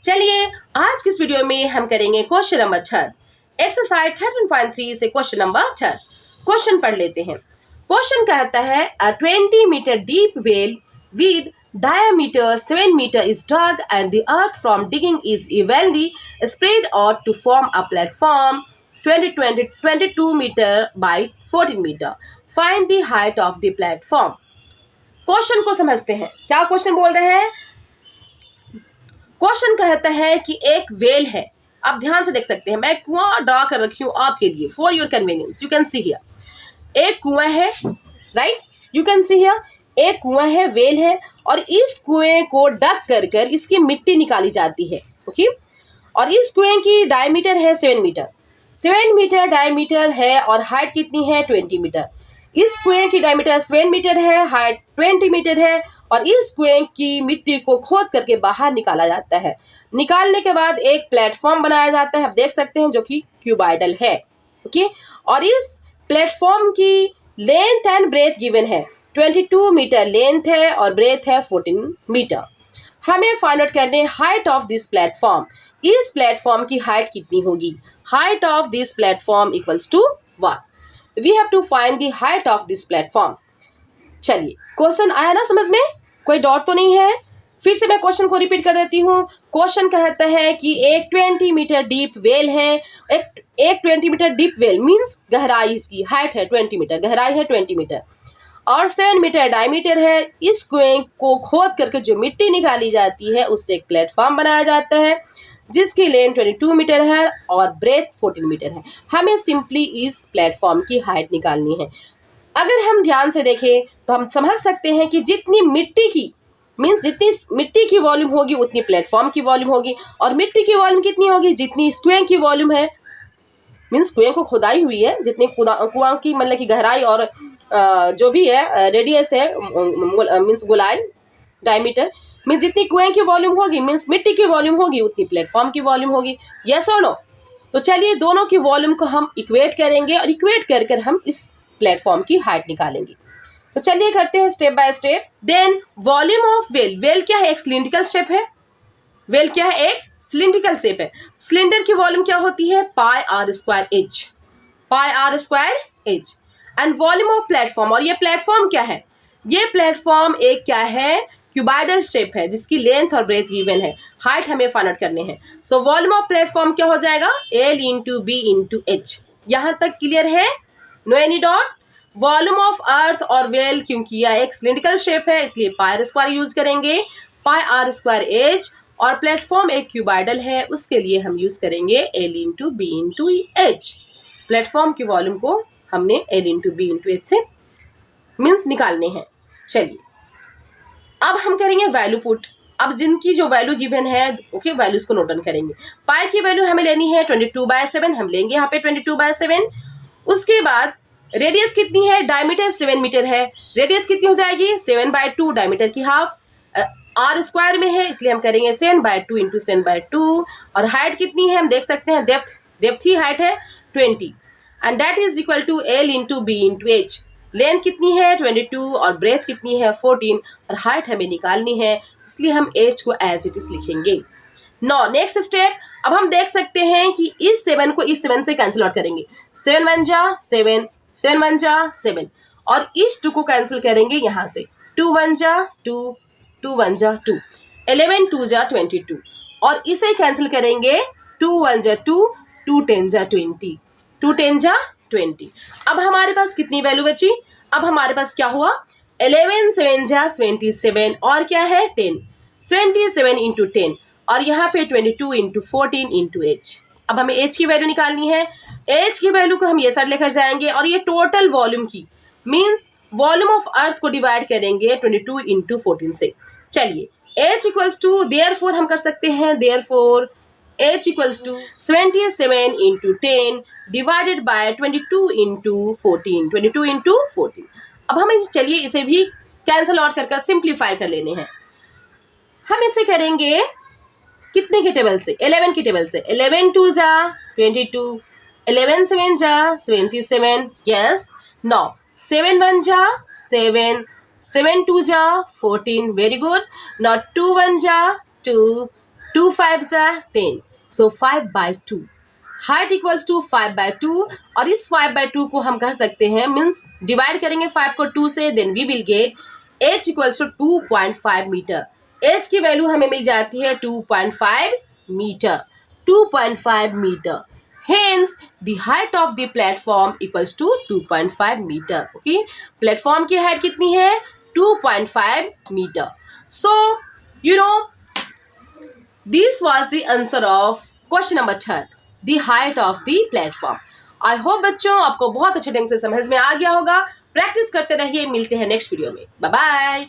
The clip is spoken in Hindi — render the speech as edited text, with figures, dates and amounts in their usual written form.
चलिए आज की इस वीडियो में हम करेंगे क्वेश्चन नंबर 3 एक्सरसाइज 13.3 से क्वेश्चन नंबर 3। क्वेश्चन पढ़ लेते हैं। क्वेश्चन कहता है a 20 metre deep well with diameter 7 meter is dug and the earth from digging is evenly spread out to form a platform 22 meter by 14 meter. Find the height of the platform. Question को समझते हैं। क्या क्वेश्चन बोल रहे हैं? क्वेश्चन कहता है कि एक वेल है। आप ध्यान से देख सकते हैं, मैं कुआं ड्रा कर रखी हूं आपके लिए for your convenience. You can see here एक कुआं है, right? You can see here एक कुआं है, वेल है, और इस कुएं को डक कर कर इसकी मिट्टी निकाली जाती है। ओके, और इस कुएं की डायमीटर है 7 मीटर। 7 मीटर डायमीटर है और हाइट कितनी है? 20 मीटर। इस कुएं की डायमीटर 7 मीटर है, हाइट 20 मीटर है, और इस कुएं की मिट्टी को खोद करके बाहर निकाला जाता है। निकालने के बाद एक प्लेटफॉर्म बनाया जाता है, आप देख सकते हैं, जो कि क्यूबाइडल है। ओके, और इस प्लेटफॉर्म की लेंथ एंड ब्रेथ गिवन है। 22 मीटर लेंथ है और ब्रेथ है 14 मीटर। हमें फाइंड आउट करने हाइट ऑफ दिस प्लेटफॉर्म। इस प्लेटफॉर्म की हाइट कितनी होगी? Height of this platform equals to what? We have to find the height of this platform. चलिए, क्वेश्चन आया ना समझ में? कोई डाउट तो नहीं है? फिर से मैं क्वेश्चन को रिपीट कर देती हूँ। क्वेश्चन कहता है कि एक 20 मीटर डीप वेल है। एक 20 मीटर डीप वेल मीन्स गहराई, इसकी हाइट है 20 मीटर, गहराई है 20 मीटर, और 7 मीटर डायमीटर है। इस कुएं को खोद करके जो मिट्टी निकाली जाती है उससे एक प्लेटफॉर्म बनाया जाता है जिसकी लेंथ 22 मीटर है और ब्रेथ 14 मीटर है। हमें सिंपली इस प्लेटफॉर्म की हाइट निकालनी है। अगर हम ध्यान से देखें तो हम समझ सकते हैं कि जितनी मिट्टी की मीन्स जितनी मिट्टी की वॉल्यूम होगी उतनी प्लेटफॉर्म की वॉल्यूम होगी, और मिट्टी की वॉल्यूम कितनी होगी? जितनी इस कुएं की वॉल्यूम है, मीन्स कुएं को खुदाई हुई है, जितनी कुआं की मतलब की गहराई और जो भी है रेडियस है, मीन्स गोलाई, डायमीटर, मीन्स जितनी कुएं की वॉल्यूम होगी मीन्स मिट्टी की वॉल्यूम होगी उतनी प्लेटफॉर्म की वॉल्यूम होगी। यस और नो? तो चलिए दोनों की वॉल्यूम को हम इक्वेट करेंगे और इक्वेट कर कर हम इस प्लेटफॉर्म की हाइट निकालेंगे। तो चलिए करते हैं step by step. Then volume of well. Well क्या है? एक सिलिंड्रिकल शेप है। वेल क्या है? एक सिलिंड्रिकल शेप है। सिलेंडर की वॉल्यूम क्या होती है? Pi are square h, pi are square h. And volume of platform, और ये प्लेटफॉर्म क्या है? ये प्लेटफॉर्म एक क्या है? क्यूबाइडल शेप है जिसकी लेंथ और ब्रेथ गिवन है। हाइट हमें फाइंड आउट करने हैं। सो वॉल्यूम ऑफ प्लेटफॉर्म क्या हो जाएगा? L into B into H. यहां तक क्लियर है? No any doubt? Volume of earth और वेल, क्योंकि यह एक सिलिंड्रिकल शेप है इसलिए पाई स्क्वायर यूज करेंगे, पाई आर स्क्वायर एच, और प्लेटफॉर्म एक क्यूबाइडल है उसके लिए हम यूज करेंगे L into B into H. Platform की वॉल्यूम को हमने L into B into H से मीन्स निकालने हैं। चलिए अब हम करेंगे वैल्यू पुट। अब जिनकी जो वैल्यू गिवन है, ओके, वैल्यूज को नोट डाउन करेंगे। पाई की वैल्यू हमें लेनी है 22/7, हम लेंगे यहाँ पे 22/7। उसके बाद रेडियस कितनी है? डायमीटर 7 मीटर है, रेडियस कितनी हो जाएगी? 7/2, डायमीटर की हाफ, आर स्क्वायर में है इसलिए हम करेंगे 7/2 इंटू 7/2। और हाइट कितनी है? हम देख सकते हैं, डेप्थ ही हाइट है 20, and that is equal to L into B into H. Length कितनी है? 22, और ब्रेथ कितनी है? 14, और हाइट हमें निकालनी है इसलिए हम एच को एज इट इज लिखेंगे। No next step. अब हम देख सकते हैं कि इस 7 को इस 7 से कैंसिल आउट करेंगे। 7 1 जा 7, 7 1 जा 7, और इस 2 को कैंसिल करेंगे यहाँ से। 2 1 जा 2, 2 1 जा 2, 11 2 जा 22, और इसे कैंसिल करेंगे। 2 1 जा 2, 2 10 जा 20, 2 10 जा 20। अब हमारे पास कितनी वैल्यू बची? अब हमारे पास क्या हुआ? 11 7 जा 27, और क्या है? 10, 27 इंटू 10, और यहाँ पे 22 इंटू 14 इंटू एच। अब हमें एच की वैल्यू निकालनी है। एच की वैल्यू को हम ये साइड लेकर जाएंगे और ये टोटल वॉल्यूम की मीन्स वॉल्यूम ऑफ अर्थ को डिवाइड करेंगे 22 इंटू 14 से। चलिए एच इक्वल्स टू, देयरफॉर हम कर सकते हैं, therefore H equals to 27 into 10 divided by 22 into 14, 22 into 14। अब हमें चलिए इसे भी कैंसिल आउट कर सिंप्लीफाई कर लेने हैं। हम इसे करेंगे कितने के टेबल से? 11 के टेबल से। 11 2 जा 22, 11 7 जा 27, यस। नाउ 7 1 जा 7, 7 2 जा 14, वेरी गुड। नाउ 2 1 जा 2, 2 5s are 10, so 5/2. Height equals to 5/2 और इस 5/2 को हम कह सकते हैं मीन्स डिवाइड करेंगे 5 को 2 से, then we will get h equals to 2.5 metre. h की वैल्यू हमें मिल जाती है 2.5 metre. 2.5 metre. Hence, the height of the platform equals to 2.5 meter. Okay, platform की हाइट कितनी है? 2.5 meter. So, you know, this was the answer of question number 3rd, the height of the platform. I hope बच्चों आपको बहुत अच्छे ढंग से समझ में आ गया होगा. प्रैक्टिस करते रहिए. मिलते हैं नेक्स्ट वीडियो में. Bye bye.